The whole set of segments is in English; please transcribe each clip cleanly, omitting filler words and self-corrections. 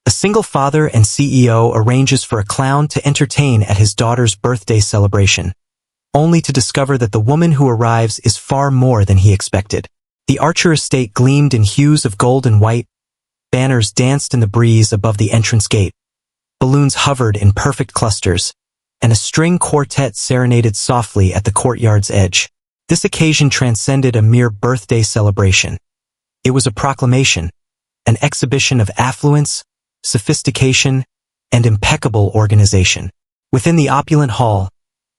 A single father and CEO arranges for a clown to entertain at his daughter's birthday celebration, only to discover that the woman who arrives is far more than he expected. The Archer estate gleamed in hues of gold and white, banners danced in the breeze above the entrance gate, balloons hovered in perfect clusters, and a string quartet serenaded softly at the courtyard's edge. This occasion transcended a mere birthday celebration. It was a proclamation, an exhibition of affluence, sophistication, and impeccable organization. Within the opulent hall,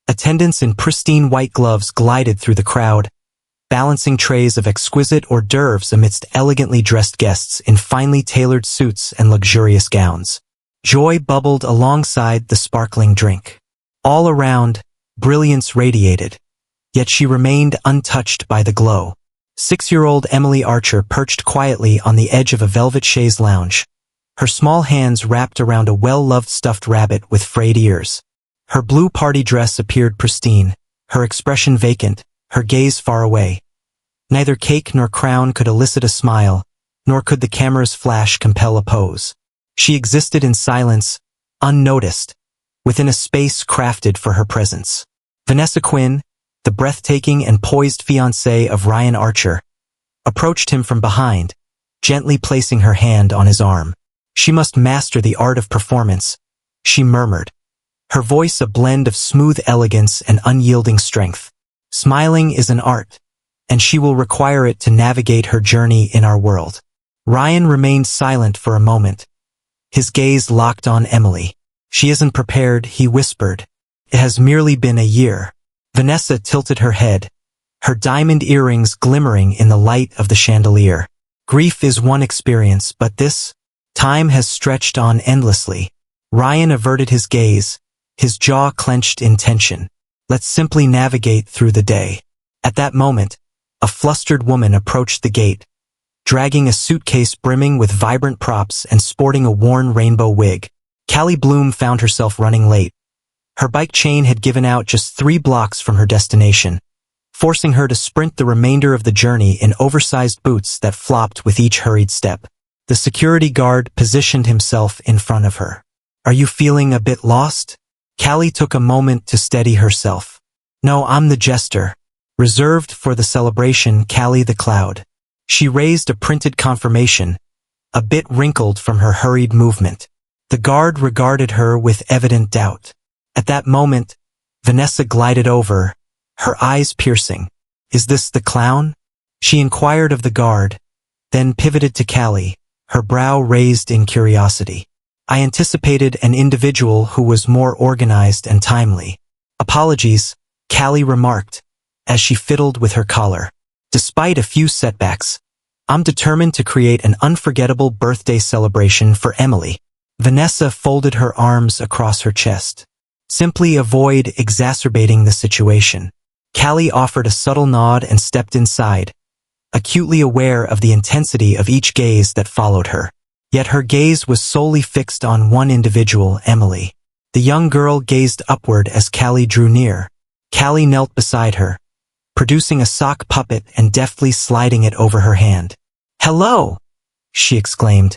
attendants in pristine white gloves glided through the crowd, balancing trays of exquisite hors d'oeuvres amidst elegantly dressed guests in finely tailored suits and luxurious gowns. Joy bubbled alongside the sparkling drink. All around, brilliance radiated, yet she remained untouched by the glow. 6-year-old Emily Archer perched quietly on the edge of a velvet chaise lounge, her small hands wrapped around a well-loved stuffed rabbit with frayed ears. Her blue party dress appeared pristine, her expression vacant, her gaze far away. Neither cake nor crown could elicit a smile, nor could the camera's flash compel a pose. She existed in silence, unnoticed, within a space crafted for her presence. Vanessa Quinn, the breathtaking and poised fiancée of Ryan Archer, approached him from behind, gently placing her hand on his arm. She must master the art of performance, she murmured, her voice a blend of smooth elegance and unyielding strength. Smiling is an art, and she will require it to navigate her journey in our world. Ryan remained silent for a moment, his gaze locked on Emily. She isn't prepared, he whispered. It has merely been a year. Vanessa tilted her head, her diamond earrings glimmering in the light of the chandelier. Grief is one experience, but this time has stretched on endlessly. Ryan averted his gaze, his jaw clenched in tension. Let's simply navigate through the day. At that moment, a flustered woman approached the gate, dragging a suitcase brimming with vibrant props and sporting a worn rainbow wig. Callie Bloom found herself running late. Her bike chain had given out just 3 blocks from her destination, forcing her to sprint the remainder of the journey in oversized boots that flopped with each hurried step. The security guard positioned himself in front of her. Are you feeling a bit lost? Callie took a moment to steady herself. No, I'm the jester, reserved for the celebration, Callie the Cloud. She raised a printed confirmation, a bit wrinkled from her hurried movement. The guard regarded her with evident doubt. At that moment, Vanessa glided over, her eyes piercing. Is this the clown? She inquired of the guard, then pivoted to Callie, her brow raised in curiosity. I anticipated an individual who was more organized and timely. Apologies, Callie remarked, as she fiddled with her collar. Despite a few setbacks, I'm determined to create an unforgettable birthday celebration for Emily. Vanessa folded her arms across her chest. Simply avoid exacerbating the situation. Callie offered a subtle nod and stepped inside, acutely aware of the intensity of each gaze that followed her. Yet her gaze was solely fixed on one individual, Emily. The young girl gazed upward as Callie drew near. Callie knelt beside her, producing a sock puppet and deftly sliding it over her hand. Hello, she exclaimed,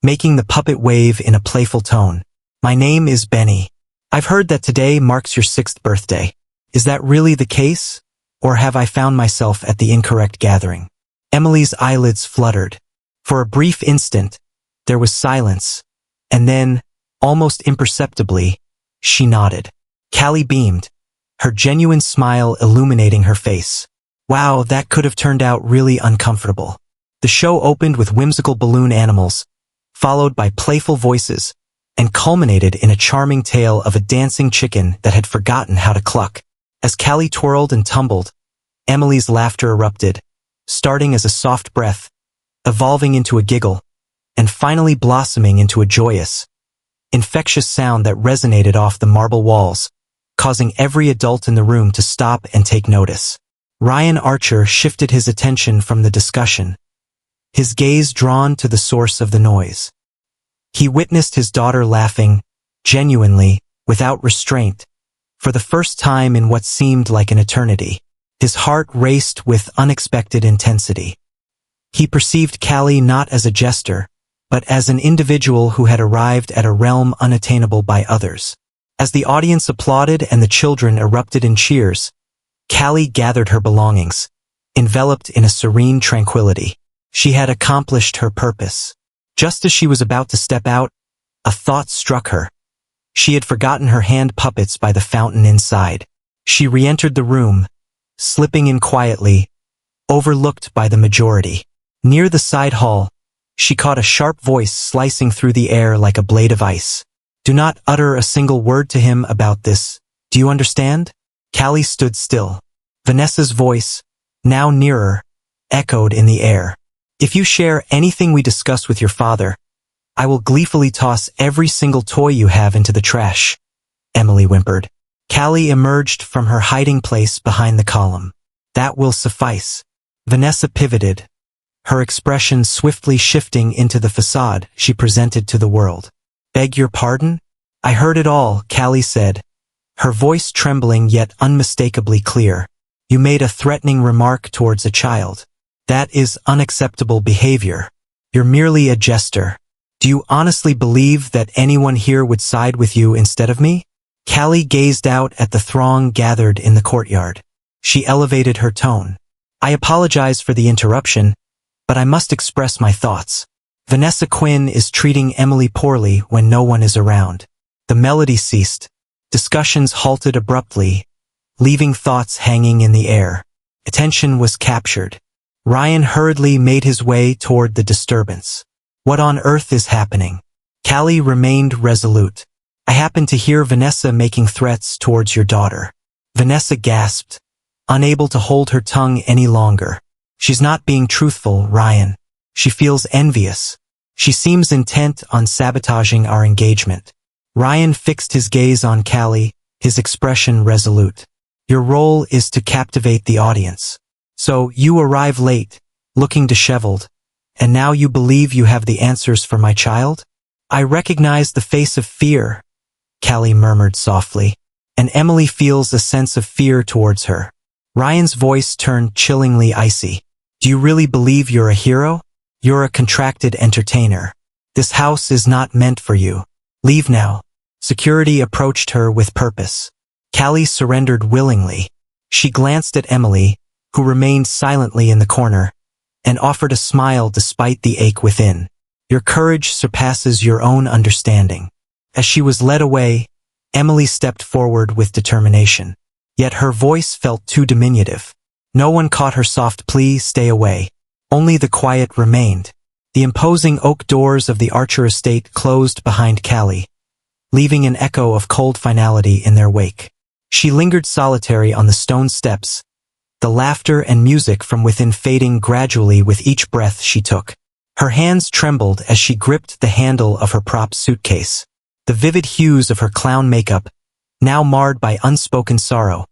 making the puppet wave in a playful tone. My name is Benny. I've heard that today marks your 6th birthday. Is that really the case? Or have I found myself at the incorrect gathering? Emily's eyelids fluttered. For a brief instant, there was silence, and then, almost imperceptibly, she nodded. Callie beamed, her genuine smile illuminating her face. Wow, that could have turned out really uncomfortable. The show opened with whimsical balloon animals, followed by playful voices, and culminated in a charming tale of a dancing chicken that had forgotten how to cluck. As Callie twirled and tumbled, Emily's laughter erupted, starting as a soft breath, evolving into a giggle, and finally blossoming into a joyous, infectious sound that resonated off the marble walls, causing every adult in the room to stop and take notice. Ryan Archer shifted his attention from the discussion, his gaze drawn to the source of the noise. He witnessed his daughter laughing, genuinely, without restraint, for the first time in what seemed like an eternity. His heart raced with unexpected intensity. He perceived Callie not as a jester, but as an individual who had arrived at a realm unattainable by others. As the audience applauded and the children erupted in cheers, Callie gathered her belongings, enveloped in a serene tranquility. She had accomplished her purpose. Just as she was about to step out, a thought struck her. She had forgotten her hand puppets by the fountain inside. She re-entered the room, slipping in quietly, overlooked by the majority. Near the side hall, she caught a sharp voice slicing through the air like a blade of ice. "Do not utter a single word to him about this. Do you understand?" Callie stood still. Vanessa's voice, now nearer, echoed in the air. "If you share anything we discuss with your father, I will gleefully toss every single toy you have into the trash," Emily whimpered. Callie emerged from her hiding place behind the column. "That will suffice." Vanessa pivoted, her expression swiftly shifting into the facade she presented to the world. "Beg your pardon? I heard it all," Callie said, her voice trembling yet unmistakably clear. "You made a threatening remark towards a child. That is unacceptable behavior. You're merely a jester. Do you honestly believe that anyone here would side with you instead of me?" Callie gazed out at the throng gathered in the courtyard. She elevated her tone. "I apologize for the interruption, but I must express my thoughts. Vanessa Quinn is treating Emily poorly when no one is around." The melody ceased. Discussions halted abruptly, leaving thoughts hanging in the air. Attention was captured. Ryan hurriedly made his way toward the disturbance. "What on earth is happening?" Callie remained resolute. "I happened to hear Vanessa making threats towards your daughter." Vanessa gasped, unable to hold her tongue any longer. "She's not being truthful, Ryan. She feels envious. She seems intent on sabotaging our engagement." Ryan fixed his gaze on Callie, his expression resolute. "Your role is to captivate the audience. So you arrive late, looking disheveled, and now you believe you have the answers for my child?" "I recognize the face of fear," Callie murmured softly, "and Emily feels a sense of fear towards her." Ryan's voice turned chillingly icy. "Do you really believe you're a hero? You're a contracted entertainer. This house is not meant for you. Leave now." Security approached her with purpose. Callie surrendered willingly. She glanced at Emily, who remained silently in the corner, and offered a smile despite the ache within. "Your courage surpasses your own understanding." As she was led away, Emily stepped forward with determination. Yet her voice felt too diminutive. No one caught her soft plea, "Stay away." Only the quiet remained. The imposing oak doors of the Archer estate closed behind Callie, leaving an echo of cold finality in their wake. She lingered solitary on the stone steps, the laughter and music from within fading gradually with each breath she took. Her hands trembled as she gripped the handle of her prop suitcase. The vivid hues of her clown makeup, now marred by unspoken sorrow,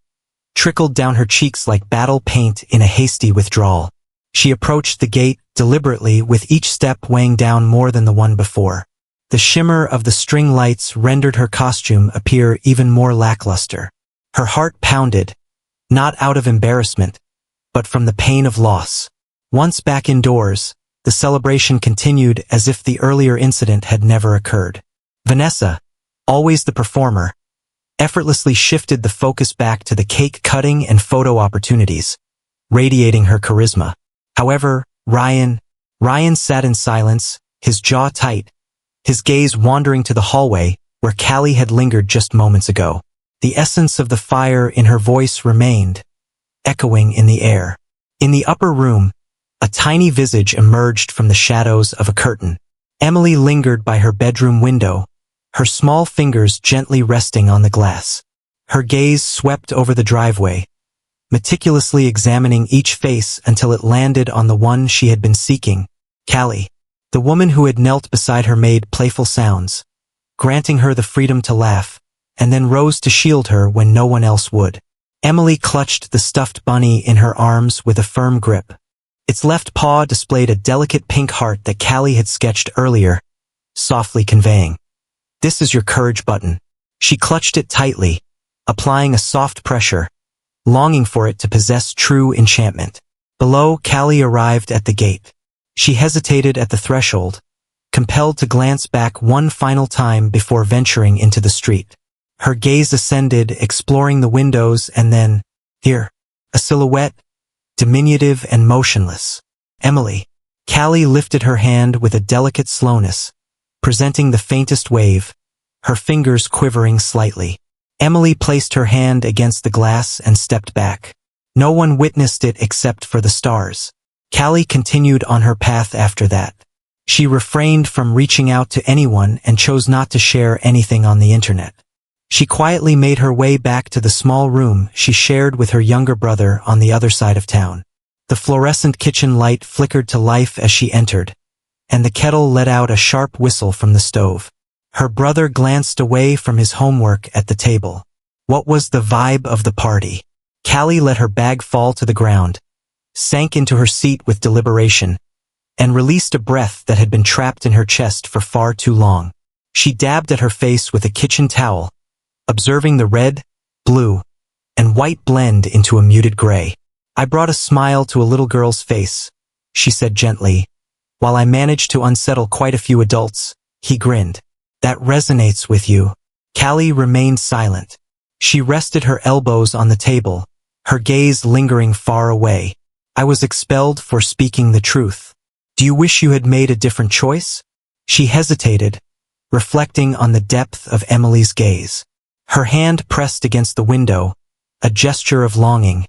trickled down her cheeks like battle paint in a hasty withdrawal. She approached the gate deliberately, with each step weighing down more than the one before. The shimmer of the string lights rendered her costume appear even more lackluster. Her heart pounded, not out of embarrassment, but from the pain of loss. Once back indoors, the celebration continued as if the earlier incident had never occurred. Vanessa, always the performer, effortlessly shifted the focus back to the cake cutting and photo opportunities, radiating her charisma. However, Ryan sat in silence, his jaw tight, his gaze wandering to the hallway where Callie had lingered just moments ago. The essence of the fire in her voice remained, echoing in the air. In the upper room, a tiny visage emerged from the shadows of a curtain. Emily lingered by her bedroom window, her small fingers gently resting on the glass. Her gaze swept over the driveway, meticulously examining each face until it landed on the one she had been seeking, Callie. The woman who had knelt beside her made playful sounds, granting her the freedom to laugh, and then rose to shield her when no one else would. Emily clutched the stuffed bunny in her arms with a firm grip. Its left paw displayed a delicate pink heart that Callie had sketched earlier, softly conveying, "This is your courage button." She clutched it tightly, applying a soft pressure, longing for it to possess true enchantment. Below, Callie arrived at the gate. She hesitated at the threshold, compelled to glance back one final time before venturing into the street. Her gaze ascended, exploring the windows, and then, here, a silhouette, diminutive and motionless. Emily. Callie lifted her hand with a delicate slowness, presenting the faintest wave, her fingers quivering slightly. Emily placed her hand against the glass and stepped back. No one witnessed it except for the stars. Callie continued on her path after that. She refrained from reaching out to anyone and chose not to share anything on the internet. She quietly made her way back to the small room she shared with her younger brother on the other side of town. The fluorescent kitchen light flickered to life as she entered, and the kettle let out a sharp whistle from the stove. Her brother glanced away from his homework at the table. What was the vibe of the party? Callie let her bag fall to the ground, sank into her seat with deliberation, and released a breath that had been trapped in her chest for far too long. She dabbed at her face with a kitchen towel, observing the red, blue, and white blend into a muted gray. I brought a smile to a little girl's face, she said gently. While I managed to unsettle quite a few adults, he grinned. That resonates with you. Callie remained silent. She rested her elbows on the table, her gaze lingering far away. I was expelled for speaking the truth. Do you wish you had made a different choice? She hesitated, reflecting on the depth of Emily's gaze. Her hand pressed against the window, a gesture of longing,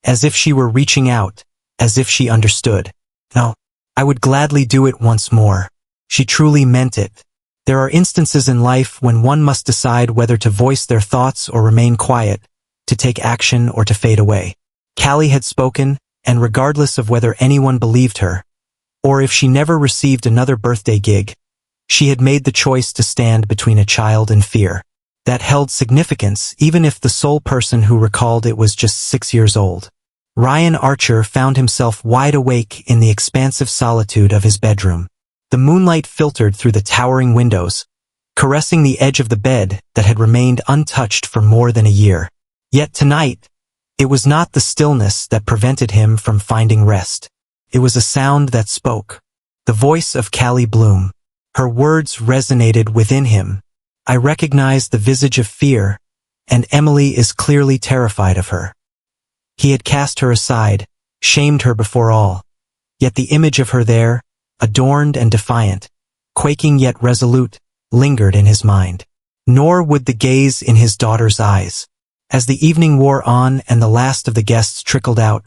as if she were reaching out, as if she understood. No, I would gladly do it once more. She truly meant it. There are instances in life when one must decide whether to voice their thoughts or remain quiet, to take action or to fade away. Callie had spoken, and regardless of whether anyone believed her, or if she never received another birthday gig, she had made the choice to stand between a child and fear. That held significance even if the sole person who recalled it was just 6 years old. Ryan Archer found himself wide awake in the expansive solitude of his bedroom. The moonlight filtered through the towering windows, caressing the edge of the bed that had remained untouched for more than a year. Yet tonight, it was not the stillness that prevented him from finding rest. It was a sound that spoke. The voice of Callie Bloom. Her words resonated within him. I recognized the visage of fear, and Emily is clearly terrified of her. He had cast her aside, shamed her before all. Yet the image of her there, adorned and defiant, quaking yet resolute, lingered in his mind. Nor would the gaze in his daughter's eyes. As the evening wore on and the last of the guests trickled out,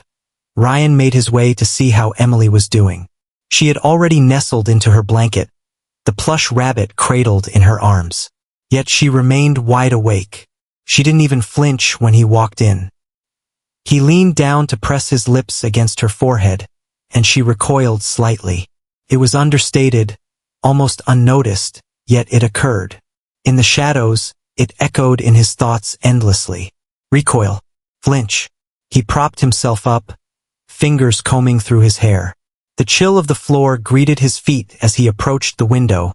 Ryan made his way to see how Emily was doing. She had already nestled into her blanket, the plush rabbit cradled in her arms. Yet she remained wide awake. She didn't even flinch when he walked in. He leaned down to press his lips against her forehead, and she recoiled slightly. It was understated, almost unnoticed, yet it occurred. In the shadows, it echoed in his thoughts endlessly. Recoil. Flinch. He propped himself up, fingers combing through his hair. The chill of the floor greeted his feet as he approached the window,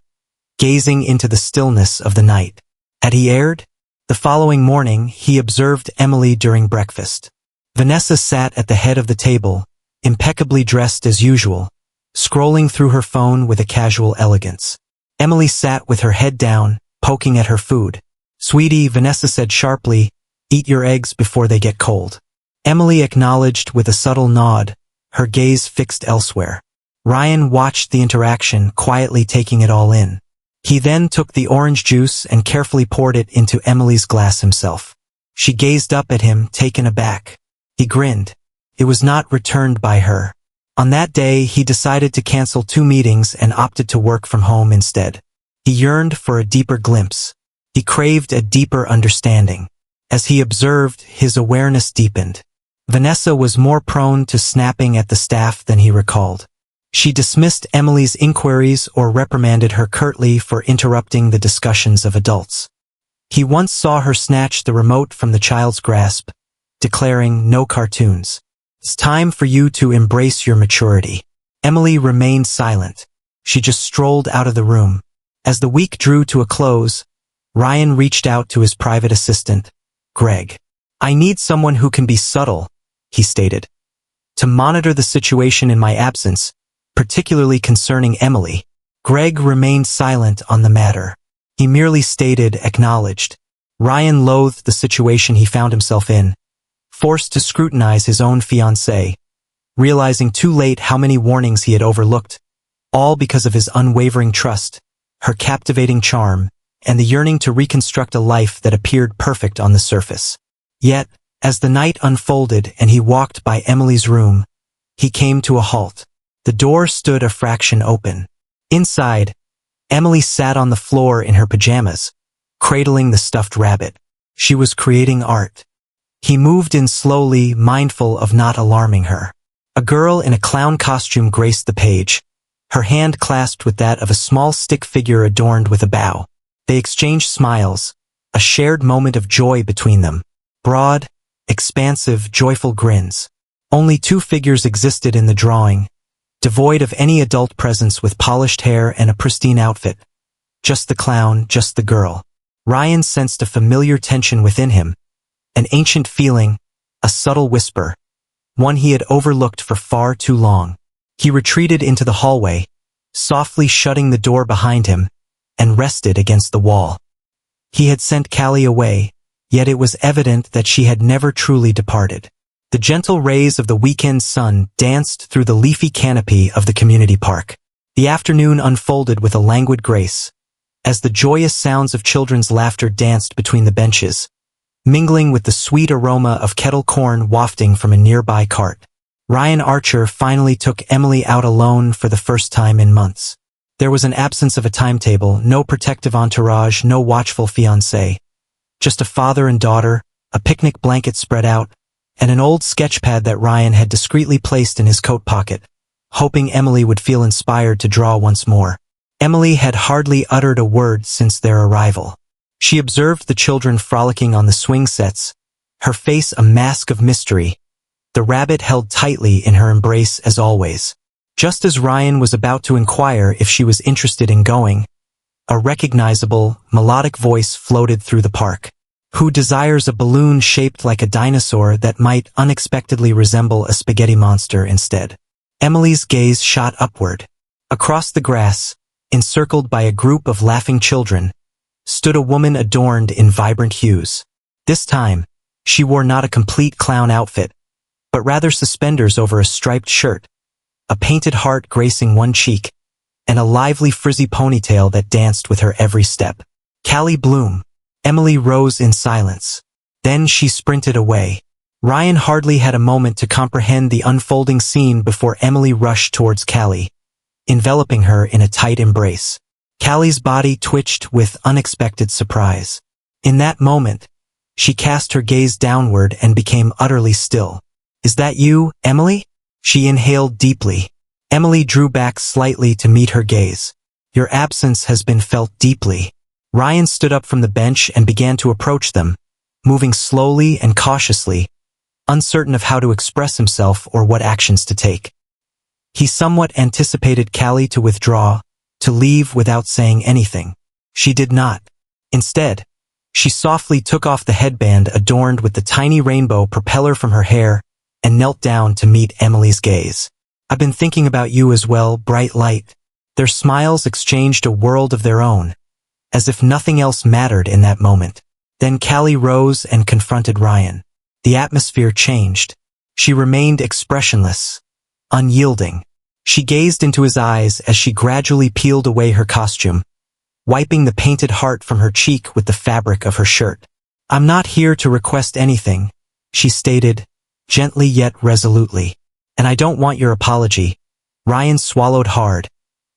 gazing into the stillness of the night. Had he erred? The following morning, he observed Emily during breakfast. Vanessa sat at the head of the table, impeccably dressed as usual, scrolling through her phone with a casual elegance. Emily sat with her head down, poking at her food. "Sweetie," Vanessa said sharply, "eat your eggs before they get cold." Emily acknowledged with a subtle nod, her gaze fixed elsewhere. Ryan watched the interaction, quietly taking it all in. He then took the orange juice and carefully poured it into Emily's glass himself. She gazed up at him, taken aback. He grinned. It was not returned by her. On that day, he decided to cancel 2 meetings and opted to work from home instead. He yearned for a deeper glimpse. He craved a deeper understanding. As he observed, his awareness deepened. Vanessa was more prone to snapping at the staff than he recalled. She dismissed Emily's inquiries or reprimanded her curtly for interrupting the discussions of adults. He once saw her snatch the remote from the child's grasp, declaring, "No cartoons. It's time for you to embrace your maturity." Emily remained silent. She just strolled out of the room. As the week drew to a close, Ryan reached out to his private assistant, Greg. "I need someone who can be subtle," he stated, "to monitor the situation in my absence, particularly concerning Emily." Greg remained silent on the matter. He merely stated, acknowledged. Ryan loathed the situation he found himself in, forced to scrutinize his own fiancée, realizing too late how many warnings he had overlooked, all because of his unwavering trust, her captivating charm, and the yearning to reconstruct a life that appeared perfect on the surface. Yet, as the night unfolded and he walked by Emily's room, he came to a halt. The door stood a fraction open. Inside, Emily sat on the floor in her pajamas, cradling the stuffed rabbit. She was creating art. He moved in slowly, mindful of not alarming her. A girl in a clown costume graced the page, her hand clasped with that of a small stick figure adorned with a bow. They exchanged smiles, a shared moment of joy between them. Broad, expansive, joyful grins. Only two figures existed in the drawing, devoid of any adult presence, with polished hair and a pristine outfit. Just the clown, just the girl. Ryan sensed a familiar tension within him, an ancient feeling, a subtle whisper, one he had overlooked for far too long. He retreated into the hallway, softly shutting the door behind him, and rested against the wall. He had sent Callie away, yet it was evident that she had never truly departed. The gentle rays of the weekend sun danced through the leafy canopy of the community park. The afternoon unfolded with a languid grace, as the joyous sounds of children's laughter danced between the benches, mingling with the sweet aroma of kettle corn wafting from a nearby cart. Ryan Archer finally took Emily out alone for the first time in months. There was an absence of a timetable, no protective entourage, no watchful fiancé. Just a father and daughter, a picnic blanket spread out, and an old sketchpad that Ryan had discreetly placed in his coat pocket, hoping Emily would feel inspired to draw once more. Emily had hardly uttered a word since their arrival. She observed the children frolicking on the swing sets, her face a mask of mystery, the rabbit held tightly in her embrace as always. Just as Ryan was about to inquire if she was interested in going, a recognizable, melodic voice floated through the park. Who desires a balloon shaped like a dinosaur that might unexpectedly resemble a spaghetti monster instead? Emily's gaze shot upward. Across the grass, encircled by a group of laughing children, stood a woman adorned in vibrant hues. This time, she wore not a complete clown outfit, but rather suspenders over a striped shirt, a painted heart gracing one cheek, and a lively frizzy ponytail that danced with her every step. Callie Bloom. Emily rose in silence. Then she sprinted away. Ryan hardly had a moment to comprehend the unfolding scene before Emily rushed towards Callie, enveloping her in a tight embrace. Callie's body twitched with unexpected surprise. In that moment, she cast her gaze downward and became utterly still. "Is that you, Emily?" She inhaled deeply. Emily drew back slightly to meet her gaze. "Your absence has been felt deeply." Ryan stood up from the bench and began to approach them, moving slowly and cautiously, uncertain of how to express himself or what actions to take. He somewhat anticipated Callie to withdraw, to leave without saying anything. She did not. Instead, she softly took off the headband adorned with the tiny rainbow propeller from her hair and knelt down to meet Emily's gaze. "I've been thinking about you as well, bright light." Their smiles exchanged a world of their own, as if nothing else mattered in that moment. Then Callie rose and confronted Ryan. The atmosphere changed. She remained expressionless, unyielding. She gazed into his eyes as she gradually peeled away her costume, wiping the painted heart from her cheek with the fabric of her shirt. "I'm not here to request anything," she stated, gently yet resolutely. "And I don't want your apology." Ryan swallowed hard,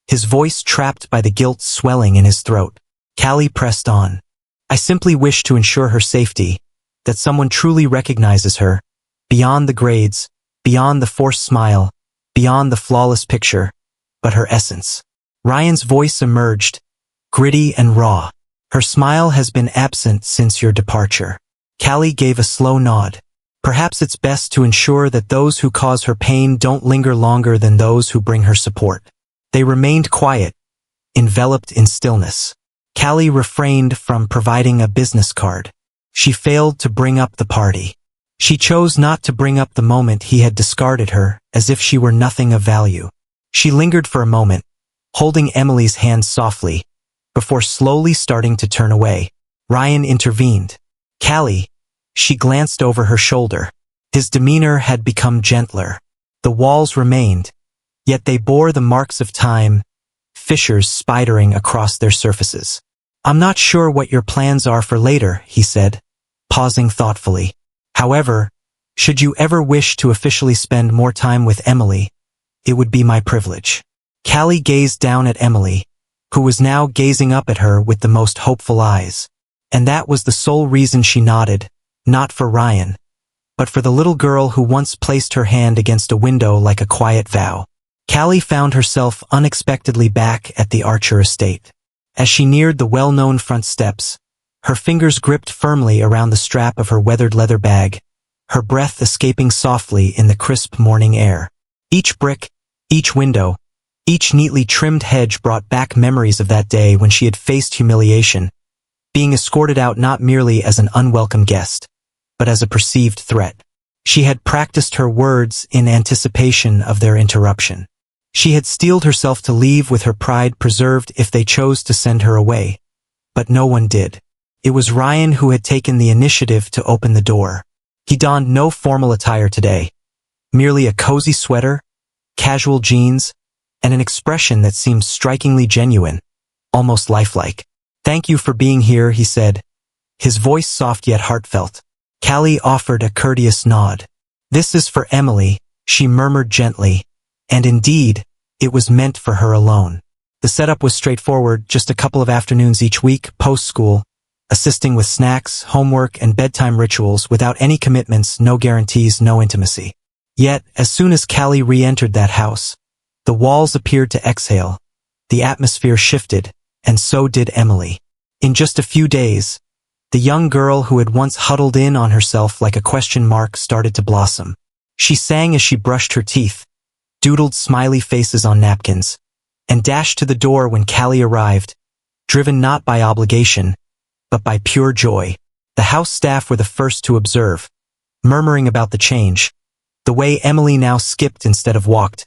his voice trapped by the guilt swelling in his throat. Callie pressed on. "I simply wish to ensure her safety, that someone truly recognizes her, beyond the grades, beyond the forced smile, beyond the flawless picture, but her essence." Ryan's voice emerged, gritty and raw. "Her smile has been absent since your departure." Callie gave a slow nod. "Perhaps it's best to ensure that those who cause her pain don't linger longer than those who bring her support." They remained quiet, enveloped in stillness. Callie refrained from providing a business card. She failed to bring up the party. She chose not to bring up the moment he had discarded her, as if she were nothing of value. She lingered for a moment, holding Emily's hand softly, before slowly starting to turn away. Ryan intervened. "Callie," she glanced over her shoulder. His demeanor had become gentler. The walls remained, yet they bore the marks of time, fissures spidering across their surfaces. "I'm not sure what your plans are for later," he said, pausing thoughtfully. "However, should you ever wish to officially spend more time with Emily, it would be my privilege." Callie gazed down at Emily, who was now gazing up at her with the most hopeful eyes. And that was the sole reason she nodded, not for Ryan, but for the little girl who once placed her hand against a window like a quiet vow. Callie found herself unexpectedly back at the Archer estate. As she neared the well-known front steps, her fingers gripped firmly around the strap of her weathered leather bag, her breath escaping softly in the crisp morning air. Each brick, each window, each neatly trimmed hedge brought back memories of that day when she had faced humiliation, being escorted out not merely as an unwelcome guest, but as a perceived threat. She had practiced her words in anticipation of their interruption. She had steeled herself to leave with her pride preserved if they chose to send her away. But no one did. It was Ryan who had taken the initiative to open the door. He donned no formal attire today, merely a cozy sweater, casual jeans, and an expression that seemed strikingly genuine, almost lifelike. "Thank you for being here," he said, his voice soft yet heartfelt. Callie offered a courteous nod. "This is for Emily," she murmured gently, and indeed, it was meant for her alone. The setup was straightforward, just a couple of afternoons each week, post-school, assisting with snacks, homework, and bedtime rituals without any commitments, no guarantees, no intimacy. Yet, as soon as Callie re-entered that house, the walls appeared to exhale, the atmosphere shifted, and so did Emily. In just a few days, the young girl who had once huddled in on herself like a question mark started to blossom. She sang as she brushed her teeth, doodled smiley faces on napkins, and dashed to the door when Callie arrived, driven not by obligation, but by pure joy. The house staff were the first to observe, murmuring about the change, the way Emily now skipped instead of walked,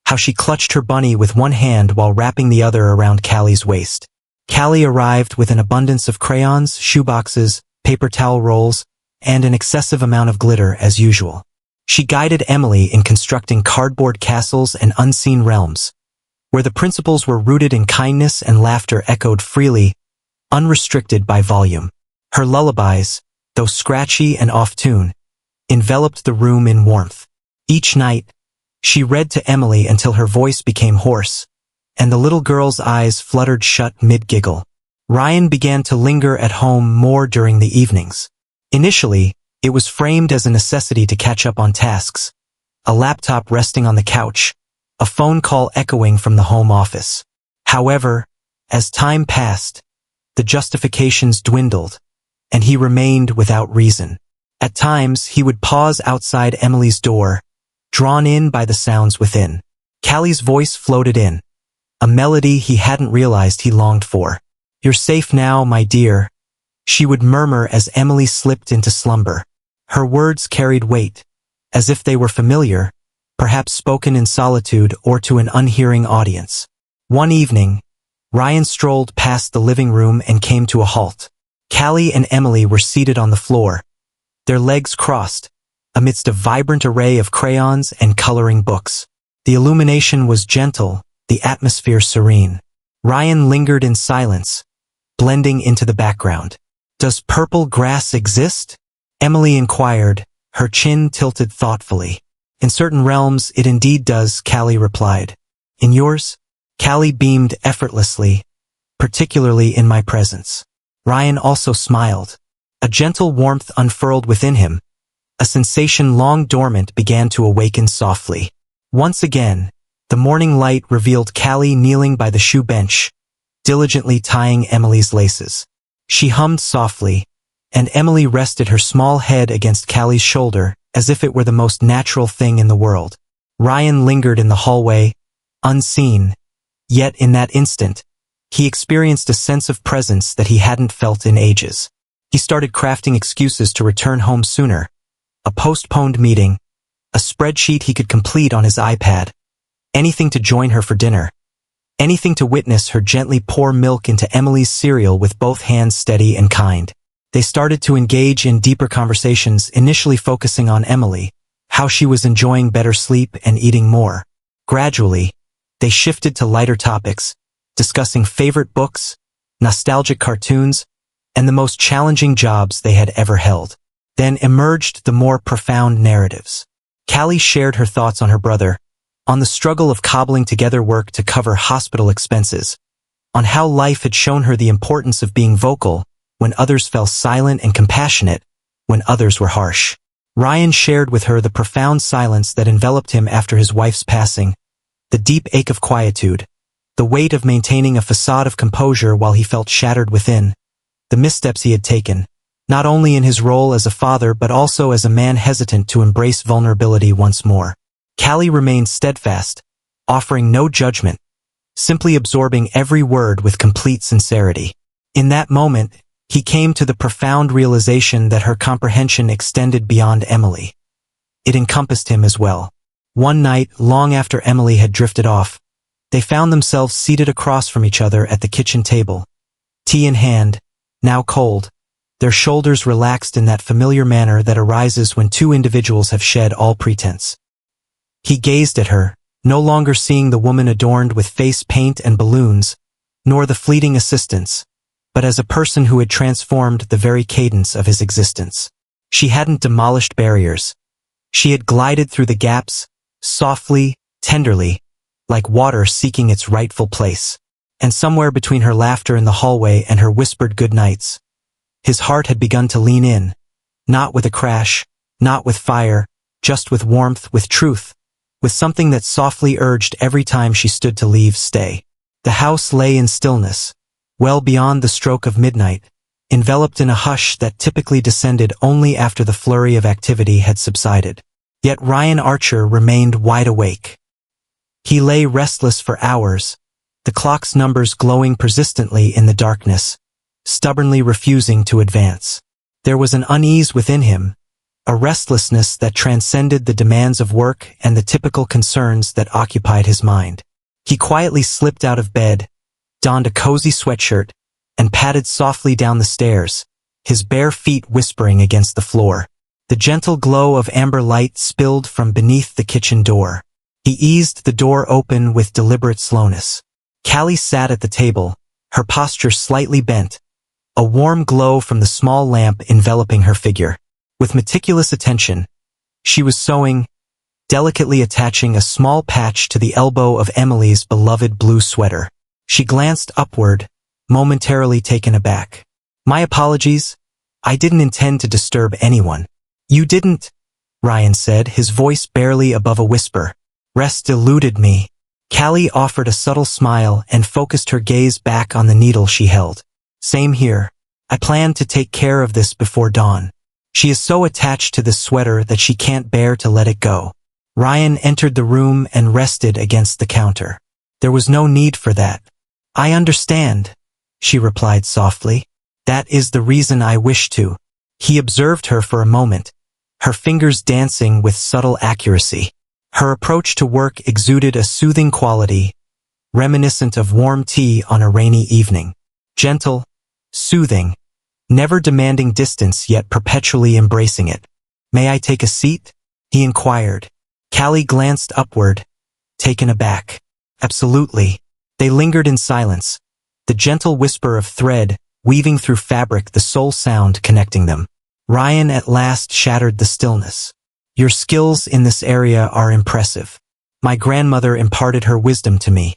how she clutched her bunny with one hand while wrapping the other around Callie's waist. Callie arrived with an abundance of crayons, shoeboxes, paper towel rolls, and an excessive amount of glitter as usual. She guided Emily in constructing cardboard castles and unseen realms, where the principles were rooted in kindness and laughter echoed freely, unrestricted by volume. Her lullabies, though scratchy and off-tune, enveloped the room in warmth. Each night, she read to Emily until her voice became hoarse, and the little girl's eyes fluttered shut mid-giggle. Ryan began to linger at home more during the evenings. Initially, it was framed as a necessity to catch up on tasks, a laptop resting on the couch, a phone call echoing from the home office. However, as time passed, the justifications dwindled, and he remained without reason. At times, he would pause outside Emily's door, drawn in by the sounds within. Callie's voice floated in, a melody he hadn't realized he longed for. "You're safe now, my dear," she would murmur as Emily slipped into slumber. Her words carried weight, as if they were familiar, perhaps spoken in solitude or to an unhearing audience. One evening, Ryan strolled past the living room and came to a halt. Callie and Emily were seated on the floor, their legs crossed, amidst a vibrant array of crayons and coloring books. The illumination was gentle, the atmosphere serene. Ryan lingered in silence, blending into the background. "Does purple grass exist?" Emily inquired, her chin tilted thoughtfully. "In certain realms, it indeed does," Callie replied. "In yours?" Callie beamed effortlessly, particularly in my presence. Ryan also smiled. A gentle warmth unfurled within him. A sensation long dormant began to awaken softly. Once again, the morning light revealed Callie kneeling by the shoe bench, diligently tying Emily's laces. She hummed softly, and Emily rested her small head against Callie's shoulder as if it were the most natural thing in the world. Ryan lingered in the hallway, unseen, yet in that instant, he experienced a sense of presence that he hadn't felt in ages. He started crafting excuses to return home sooner. A postponed meeting, a spreadsheet he could complete on his iPad, anything to join her for dinner. anything to witness her gently pour milk into Emily's cereal with both hands steady and kind. They started to engage in deeper conversations, initially focusing on Emily, how she was enjoying better sleep and eating more. Gradually, they shifted to lighter topics, discussing favorite books, nostalgic cartoons, and the most challenging jobs they had ever held. Then emerged the more profound narratives. Callie shared her thoughts on her brother, on the struggle of cobbling together work to cover hospital expenses, on how life had shown her the importance of being vocal when others fell silent and compassionate when others were harsh. Ryan shared with her the profound silence that enveloped him after his wife's passing, the deep ache of quietude, the weight of maintaining a facade of composure while he felt shattered within, the missteps he had taken, not only in his role as a father but also as a man hesitant to embrace vulnerability once more. Callie remained steadfast, offering no judgment, simply absorbing every word with complete sincerity. In that moment, he came to the profound realization that her comprehension extended beyond Emily. It encompassed him as well. One night, long after Emily had drifted off, they found themselves seated across from each other at the kitchen table. Tea in hand, now cold, their shoulders relaxed in that familiar manner that arises when two individuals have shed all pretense. He gazed at her, no longer seeing the woman adorned with face paint and balloons, nor the fleeting assistants, but as a person who had transformed the very cadence of his existence. She hadn't demolished barriers. She had glided through the gaps, softly, tenderly, like water seeking its rightful place. And somewhere between her laughter in the hallway and her whispered good nights, his heart had begun to lean in, not with a crash, not with fire, just with warmth, with truth, with something that softly urged every time she stood to leave, stay. The house lay in stillness, well beyond the stroke of midnight, enveloped in a hush that typically descended only after the flurry of activity had subsided. Yet Ryan Archer remained wide awake. He lay restless for hours, the clock's numbers glowing persistently in the darkness, stubbornly refusing to advance. There was an unease within him, a restlessness that transcended the demands of work and the typical concerns that occupied his mind. He quietly slipped out of bed, donned a cozy sweatshirt, and padded softly down the stairs, his bare feet whispering against the floor. The gentle glow of amber light spilled from beneath the kitchen door. He eased the door open with deliberate slowness. Callie sat at the table, her posture slightly bent, a warm glow from the small lamp enveloping her figure. With meticulous attention, she was sewing, delicately attaching a small patch to the elbow of Emily's beloved blue sweater. She glanced upward, momentarily taken aback. "My apologies. I didn't intend to disturb anyone." "You didn't," Ryan said, his voice barely above a whisper. "Rest eluded me." Callie offered a subtle smile and focused her gaze back on the needle she held. "Same here. I plan to take care of this before dawn. She is so attached to this sweater that she can't bear to let it go." Ryan entered the room and rested against the counter. "There was no need for that." "I understand," she replied softly. "That is the reason I wish to." He observed her for a moment, her fingers dancing with subtle accuracy. Her approach to work exuded a soothing quality, reminiscent of warm tea on a rainy evening. Gentle, soothing, never demanding distance yet perpetually embracing it. "May I take a seat?" he inquired. Callie glanced upward, taken aback. "Absolutely." They lingered in silence, the gentle whisper of thread weaving through fabric, the sole sound connecting them. Ryan at last shattered the stillness. "Your skills in this area are impressive. My grandmother imparted her wisdom to me.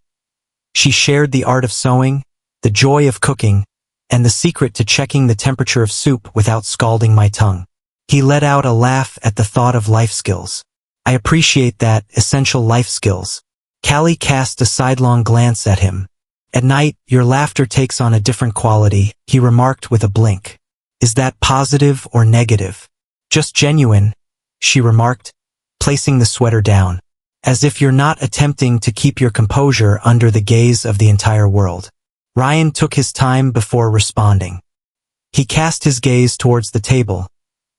She shared the art of sewing, the joy of cooking, and the secret to checking the temperature of soup without scalding my tongue." He let out a laugh at the thought of life skills. "I appreciate that, essential life skills." Callie cast a sidelong glance at him. "At night, your laughter takes on a different quality," he remarked with a blink. "Is that positive or negative?" "Just genuine," she remarked, placing the sweater down. "As if you're not attempting to keep your composure under the gaze of the entire world." Ryan took his time before responding. He cast his gaze towards the table,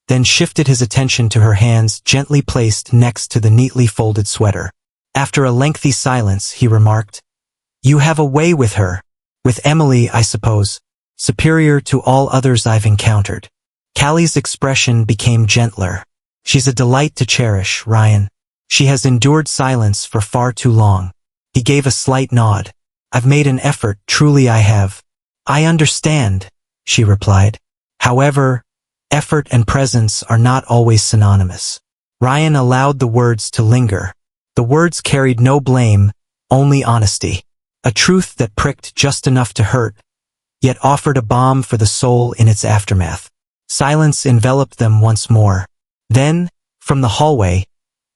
then shifted his attention to her hands gently placed next to the neatly folded sweater. After a lengthy silence, he remarked, You have a way with her. With Emily, I suppose. Superior to all others I've encountered. Callie's expression became gentler. She's a delight to cherish, Ryan. She has endured silence for far too long. He gave a slight nod. I've made an effort, truly I have. I understand, she replied. However, effort and presence are not always synonymous. Ryan allowed the words to linger. The words carried no blame, only honesty. A truth that pricked just enough to hurt, yet offered a balm for the soul in its aftermath. Silence enveloped them once more. Then, from the hallway,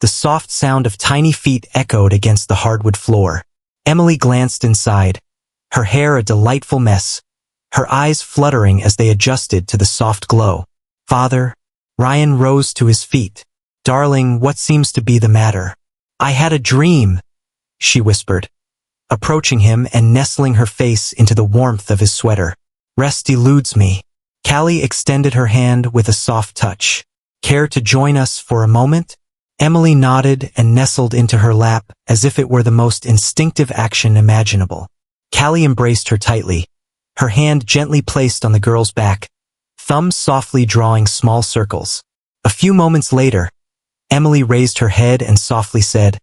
the soft sound of tiny feet echoed against the hardwood floor. Emily glanced inside, her hair a delightful mess, her eyes fluttering as they adjusted to the soft glow. Father, Ryan rose to his feet. Darling, what seems to be the matter? I had a dream, she whispered, approaching him and nestling her face into the warmth of his sweater. Rest eludes me. Callie extended her hand with a soft touch. Care to join us for a moment? Emily nodded and nestled into her lap as if it were the most instinctive action imaginable. Callie embraced her tightly, her hand gently placed on the girl's back, thumbs softly drawing small circles. A few moments later, Emily raised her head and softly said,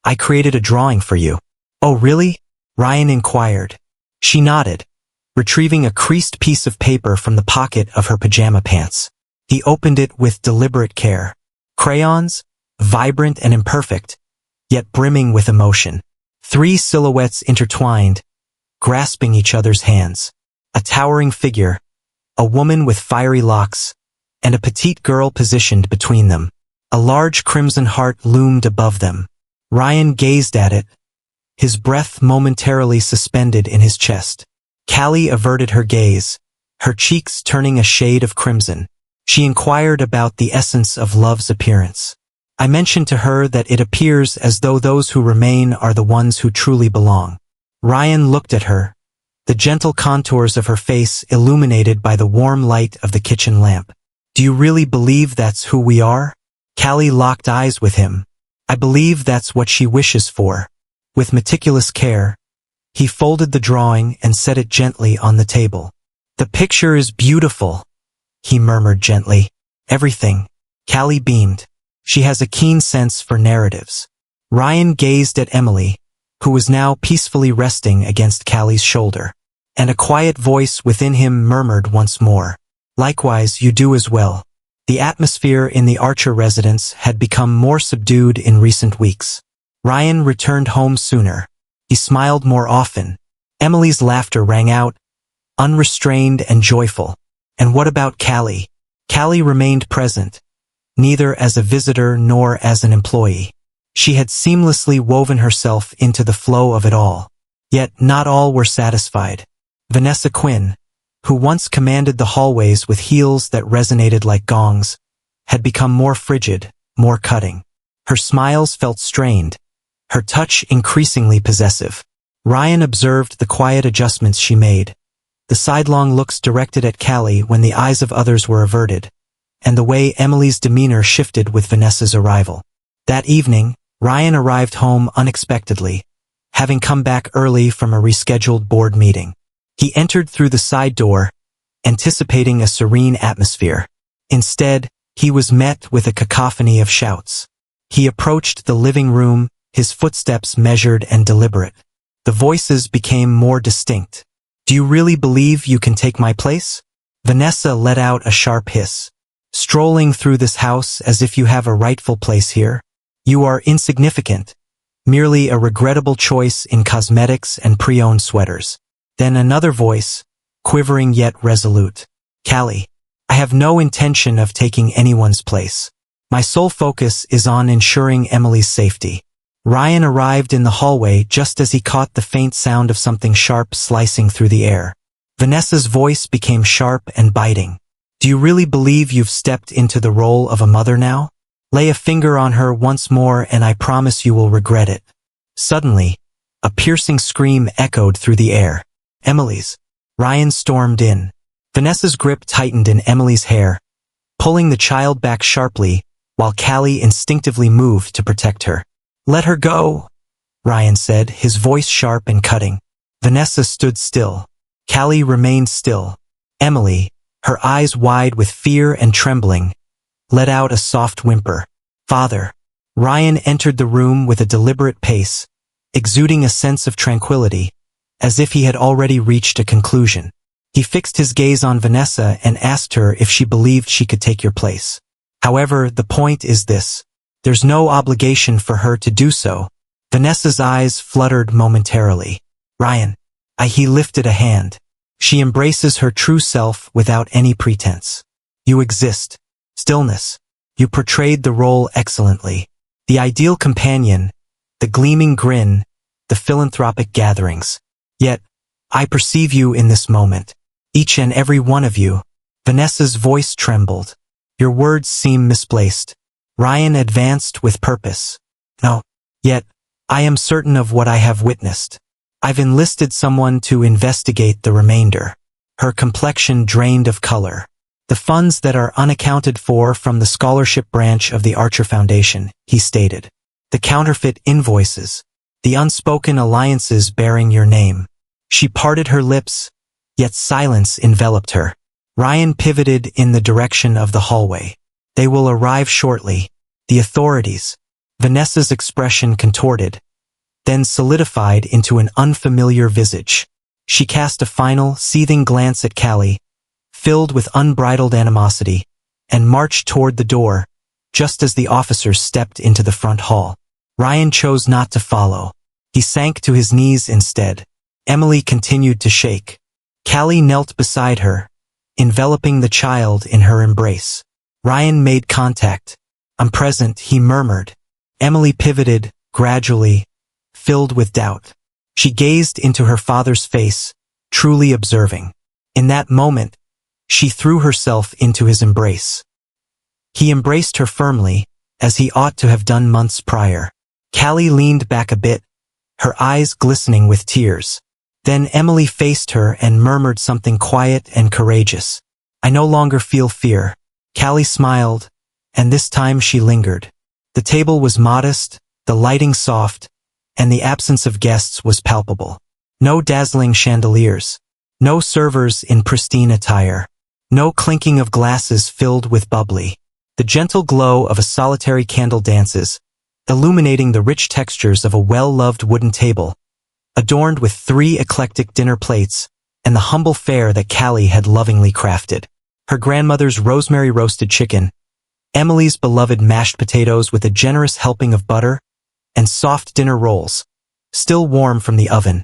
I created a drawing for you. Oh, really? Ryan inquired. She nodded, retrieving a creased piece of paper from the pocket of her pajama pants. He opened it with deliberate care. Crayons, vibrant and imperfect, yet brimming with emotion. 3 silhouettes intertwined, grasping each other's hands. A towering figure, a woman with fiery locks, and a petite girl positioned between them. A large crimson heart loomed above them. Ryan gazed at it, his breath momentarily suspended in his chest. Callie averted her gaze, her cheeks turning a shade of crimson. She inquired about the essence of love's appearance. I mentioned to her that it appears as though those who remain are the ones who truly belong. Ryan looked at her, the gentle contours of her face illuminated by the warm light of the kitchen lamp. Do you really believe that's who we are? Callie locked eyes with him. I believe that's what she wishes for. With meticulous care, he folded the drawing and set it gently on the table. The picture is beautiful, he murmured gently. Everything. Callie beamed. She has a keen sense for narratives. Ryan gazed at Emily, who was now peacefully resting against Callie's shoulder, and a quiet voice within him murmured once more. Likewise, you do as well. The atmosphere in the Archer residence had become more subdued in recent weeks. Ryan returned home sooner. He smiled more often. Emily's laughter rang out, unrestrained and joyful. And what about Callie? Callie remained present, neither as a visitor nor as an employee. She had seamlessly woven herself into the flow of it all. Yet not all were satisfied. Vanessa Quinn, who once commanded the hallways with heels that resonated like gongs, had become more frigid, more cutting. Her smiles felt strained, her touch increasingly possessive. Ryan observed the quiet adjustments she made, the sidelong looks directed at Callie when the eyes of others were averted, and the way Emily's demeanor shifted with Vanessa's arrival. That evening, Ryan arrived home unexpectedly, having come back early from a rescheduled board meeting. He entered through the side door, anticipating a serene atmosphere. Instead, he was met with a cacophony of shouts. He approached the living room, his footsteps measured and deliberate. The voices became more distinct. Do you really believe you can take my place? Vanessa let out a sharp hiss. Strolling through this house as if you have a rightful place here? You are insignificant, merely a regrettable choice in cosmetics and pre-owned sweaters. Then another voice, quivering yet resolute. Callie, I have no intention of taking anyone's place. My sole focus is on ensuring Emily's safety. Ryan arrived in the hallway just as he caught the faint sound of something sharp slicing through the air. Vanessa's voice became sharp and biting. Do you really believe you've stepped into the role of a mother now? Lay a finger on her once more and I promise you will regret it. Suddenly, a piercing scream echoed through the air. Emily's. Ryan stormed in. Vanessa's grip tightened in Emily's hair, pulling the child back sharply, while Callie instinctively moved to protect her. Let her go, Ryan said, his voice sharp and cutting. Vanessa stood still. Callie remained still. Emily, her eyes wide with fear and trembling, let out a soft whimper. Father. Ryan entered the room with a deliberate pace, exuding a sense of tranquility, as if he had already reached a conclusion. He fixed his gaze on Vanessa and asked her if she believed she could take your place. However, the point is this. There's no obligation for her to do so. Vanessa's eyes fluttered momentarily. Ryan. He lifted a hand. She embraces her true self without any pretense. You exist. Stillness. You portrayed the role excellently. The ideal companion, the gleaming grin, the philanthropic gatherings. Yet, I perceive you in this moment. Each and every one of you. Vanessa's voice trembled. Your words seem misplaced. Ryan advanced with purpose. No. Yet, I am certain of what I have witnessed. I've enlisted someone to investigate the remainder. Her complexion drained of color. The funds that are unaccounted for from the scholarship branch of the Archer Foundation, he stated. The counterfeit invoices. The unspoken alliances bearing your name. She parted her lips, yet silence enveloped her. Ryan pivoted in the direction of the hallway. They will arrive shortly. The authorities. Vanessa's expression contorted, then solidified into an unfamiliar visage. She cast a final, seething glance at Callie, filled with unbridled animosity, and marched toward the door, just as the officers stepped into the front hall. Ryan chose not to follow. He sank to his knees instead. Emily continued to shake. Callie knelt beside her, enveloping the child in her embrace. Ryan made contact. I'm present, he murmured. Emily pivoted, gradually, filled with doubt. She gazed into her father's face, truly observing. In that moment, she threw herself into his embrace. He embraced her firmly, as he ought to have done months prior. Callie leaned back a bit, her eyes glistening with tears. Then Emily faced her and murmured something quiet and courageous. I no longer feel fear. Callie smiled, and this time she lingered. The table was modest, the lighting soft, and the absence of guests was palpable. No dazzling chandeliers. No servers in pristine attire. No clinking of glasses filled with bubbly. The gentle glow of a solitary candle dances, illuminating the rich textures of a well-loved wooden table, adorned with 3 eclectic dinner plates, and the humble fare that Callie had lovingly crafted. Her grandmother's rosemary roasted chicken, Emily's beloved mashed potatoes with a generous helping of butter, and soft dinner rolls, still warm from the oven,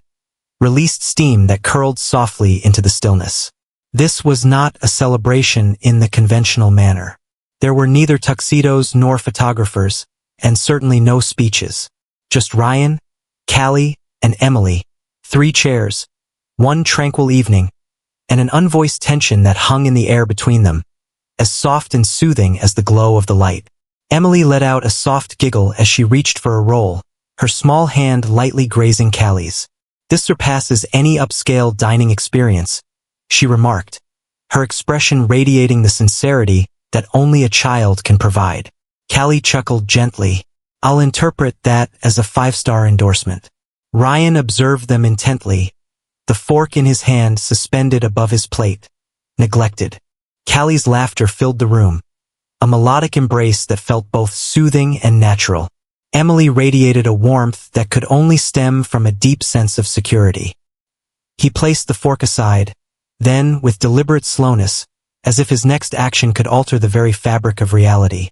released steam that curled softly into the stillness. This was not a celebration in the conventional manner. There were neither tuxedos nor photographers, and certainly no speeches. Just Ryan, Callie, and Emily, 3 chairs, 1 tranquil evening, and an unvoiced tension that hung in the air between them, as soft and soothing as the glow of the light. Emily let out a soft giggle as she reached for a roll, her small hand lightly grazing Callie's. This surpasses any upscale dining experience, she remarked, her expression radiating the sincerity that only a child can provide. Callie chuckled gently. I'll interpret that as a 5-star endorsement. Ryan observed them intently, the fork in his hand suspended above his plate, neglected. Callie's laughter filled the room, a melodic embrace that felt both soothing and natural. Emily radiated a warmth that could only stem from a deep sense of security. He placed the fork aside, then, with deliberate slowness, as if his next action could alter the very fabric of reality,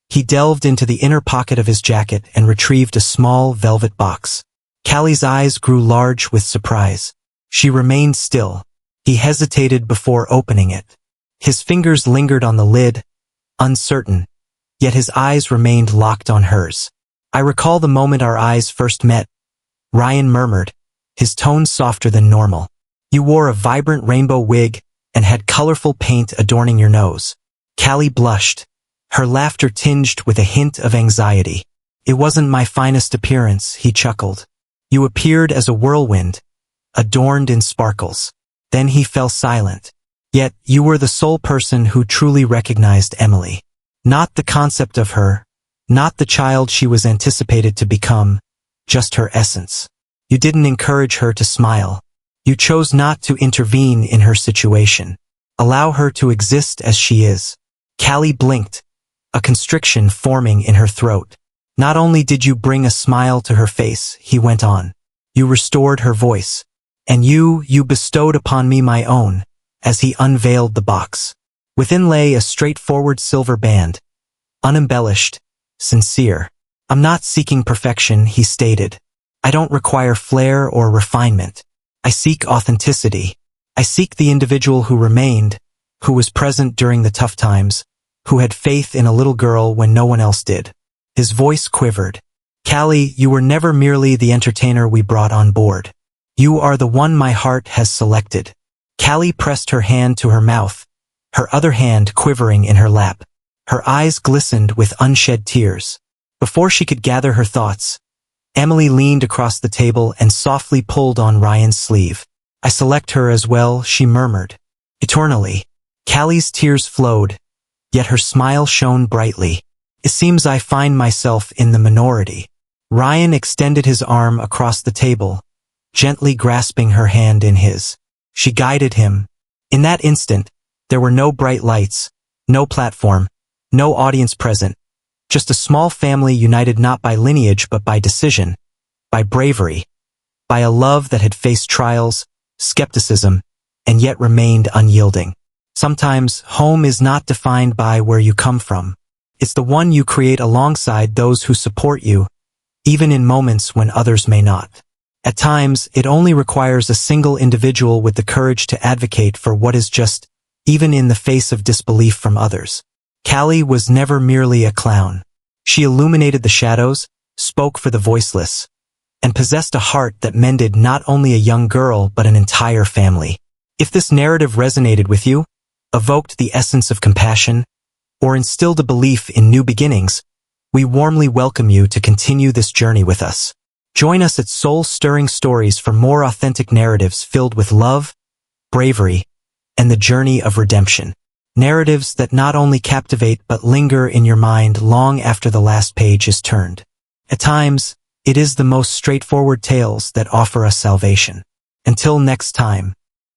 he delved into the inner pocket of his jacket and retrieved a small velvet box. Callie's eyes grew large with surprise. She remained still. He hesitated before opening it. His fingers lingered on the lid, uncertain, yet his eyes remained locked on hers. I recall the moment our eyes first met, Ryan murmured, his tone softer than normal. You wore a vibrant rainbow wig and had colorful paint adorning your nose. Callie blushed, her laughter tinged with a hint of anxiety. It wasn't my finest appearance, he chuckled. You appeared as a whirlwind, adorned in sparkles. Then he fell silent. Yet, you were the sole person who truly recognized Emily. Not the concept of her, not the child she was anticipated to become, just her essence. You didn't encourage her to smile. You chose not to intervene in her situation. Allow her to exist as she is. Callie blinked, a constriction forming in her throat. Not only did you bring a smile to her face, he went on. You restored her voice. And you bestowed upon me my own, as he unveiled the box. Within lay a straightforward silver band, unembellished, sincere. I'm not seeking perfection, he stated. I don't require flair or refinement. I seek authenticity. I seek the individual who remained, who was present during the tough times, who had faith in a little girl when no one else did. His voice quivered. Callie, you were never merely the entertainer we brought on board. You are the one my heart has selected. Callie pressed her hand to her mouth, her other hand quivering in her lap. Her eyes glistened with unshed tears. Before she could gather her thoughts, Emily leaned across the table and softly pulled on Ryan's sleeve. I select her as well, she murmured. Eternally. Callie's tears flowed, yet her smile shone brightly. It seems I find myself in the minority. Ryan extended his arm across the table, gently grasping her hand in his. She guided him. In that instant, there were no bright lights, no platform, no audience present, just a small family united not by lineage but by decision, by bravery, by a love that had faced trials, skepticism, and yet remained unyielding. Sometimes, home is not defined by where you come from. It's the one you create alongside those who support you, even in moments when others may not. At times, it only requires a single individual with the courage to advocate for what is just, even in the face of disbelief from others. Callie was never merely a clown. She illuminated the shadows, spoke for the voiceless, and possessed a heart that mended not only a young girl but an entire family. If this narrative resonated with you, evoked the essence of compassion, or instilled a belief in new beginnings, we warmly welcome you to continue this journey with us. Join us at Soul-Stirring Stories for more authentic narratives filled with love, bravery, and the journey of redemption. Narratives that not only captivate but linger in your mind long after the last page is turned. At times, it is the most straightforward tales that offer us salvation. Until next time.